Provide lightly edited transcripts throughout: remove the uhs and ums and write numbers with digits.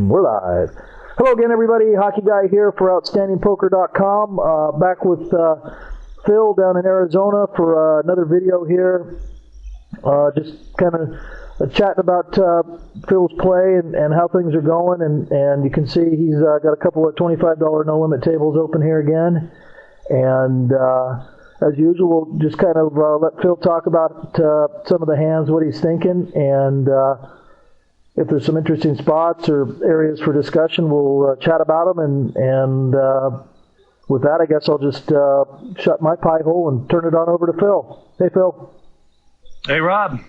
And we're live. Hello again, everybody. Hockey Guy here for OutstandingPoker.com. Back with Phil down in Arizona for another video here. Just kind of chatting about Phil's play and how things are going. And you can see he's got a couple of $25 no-limit tables open here again. And as usual, we'll just kind of let Phil talk about some of the hands, what he's thinking, and if there's some interesting spots or areas for discussion, we'll chat about them. And with that, I guess I'll just shut my pie hole and turn it on over to Phil. Hey, Phil. Hey, Rob.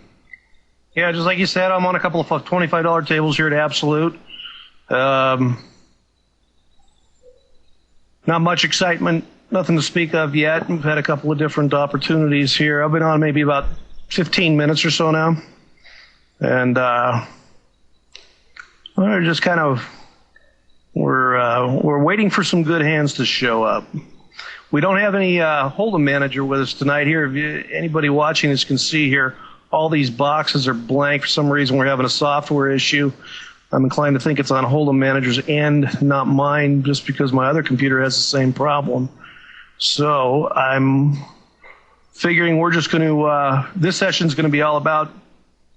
Yeah, just like you said, I'm on a couple of $25 tables here at Absolute. Not much excitement, nothing to speak of yet. We've had a couple of different opportunities here. I've been on maybe about 15 minutes or so now. And we're just kind of we're waiting for some good hands to show up. We don't have any hold'em manager with us tonight here. If anybody watching this can see here, all these boxes are blank. For some reason, we're having a software issue. I'm inclined to think it's on hold'em manager's end, not mine, just because my other computer has the same problem. So I'm figuring we're just going to this session's going to be all about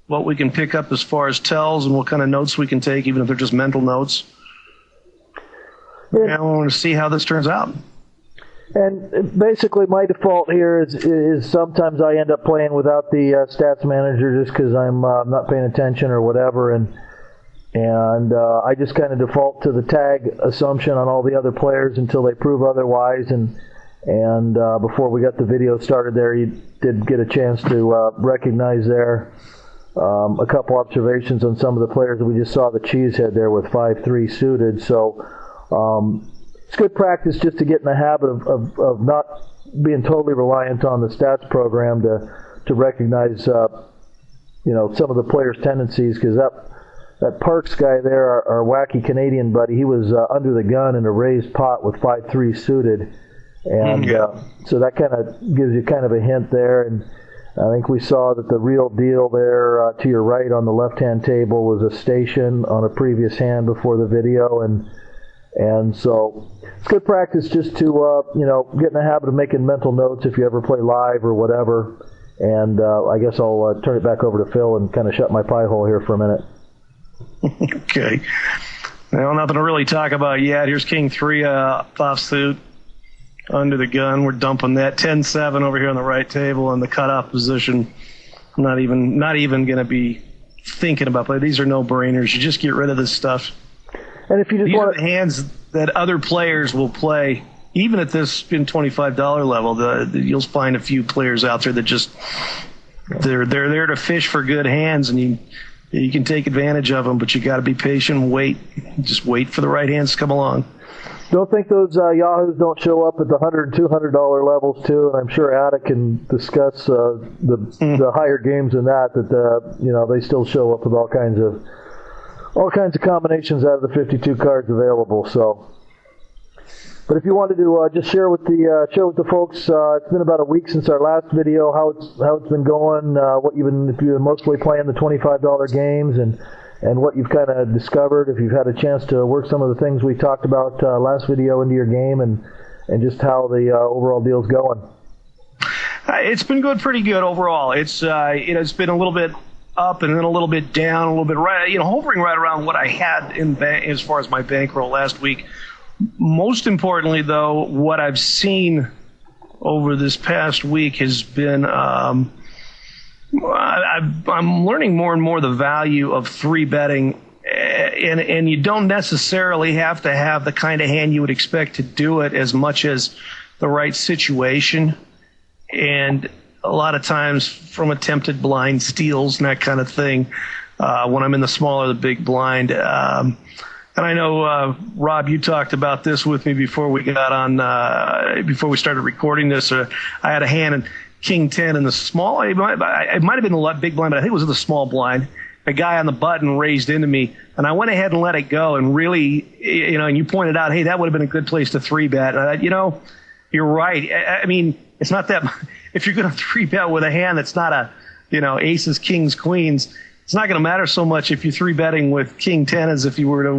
what we can pick up as far as tells and what kind of notes we can take, even if they're just mental notes. And I want to see how this turns out. And basically my default here is sometimes I end up playing without the stats manager just because I'm not paying attention or whatever, and I just kind of default to the tag assumption on all the other players until they prove otherwise. And before we got the video started there, you did get a chance to recognize there a couple observations on some of the players that we just saw the cheesehead there with 5-3 suited. So it's good practice just to get in the habit of not being totally reliant on the stats program to recognize some of the players' tendencies, because that Parks guy there, our wacky Canadian buddy, he was under the gun in a raised pot with 5-3 suited, and so that kind of gives you kind of a hint there. And I think we saw that the real deal there to your right on the left-hand table was a station on a previous hand before the video, and so it's good practice just to get in the habit of making mental notes if you ever play live or whatever. And I guess I'll turn it back over to Phil and kind of shut my pie hole here for a minute. Okay. Well, nothing to really talk about yet. Here's King 3 offsuit. Under the gun, we're dumping that 10-7 over here on the right table in the cutoff position. I'm not even going to be thinking about play. These are no-brainers. You just get rid of this stuff. And if you just These are the hands that other players will play, even at this $25 level. You'll find a few players out there that just they're there to fish for good hands, and you can take advantage of them, but you got to be patient and wait. Just wait for the right hands to come along. Don't think those yahoos don't show up at the $100 and $200 levels too, and I'm sure Attic can discuss the higher games than that. They still show up with all kinds of combinations out of the 52 cards available. So, but if you wanted to just share with the folks, it's been about a week since our last video. How it's been going? If you've been mostly playing the $25 games and what you've kind of discovered, if you've had a chance to work some of the things we talked about last video into your game, and just how the overall deal's going. It's been pretty good overall. It's it's been a little bit up and then a little bit down, a little bit hovering right around what I had as far as my bankroll last week. Most importantly, though, what I've seen over this past week has been I'm learning more and more the value of 3-betting, and you don't necessarily have to have the kind of hand you would expect to do it as much as the right situation. And a lot of times from attempted blind steals and that kind of thing, when I'm in the small or the big blind. And I know, Rob, you talked about this with me before we got on, before we started recording this. I had a hand in King 10 in the small. It might have been the big blind, but I think it was in the small blind. A guy on the button raised into me, and I went ahead and let it go. And really, and you pointed out, hey, that would have been a good place to 3-bet. And I thought, you're right. I mean, it's not that. If you're going to 3-bet with a hand that's not a, aces, kings, queens, it's not going to matter so much if you're 3-betting with King 10 as if you were to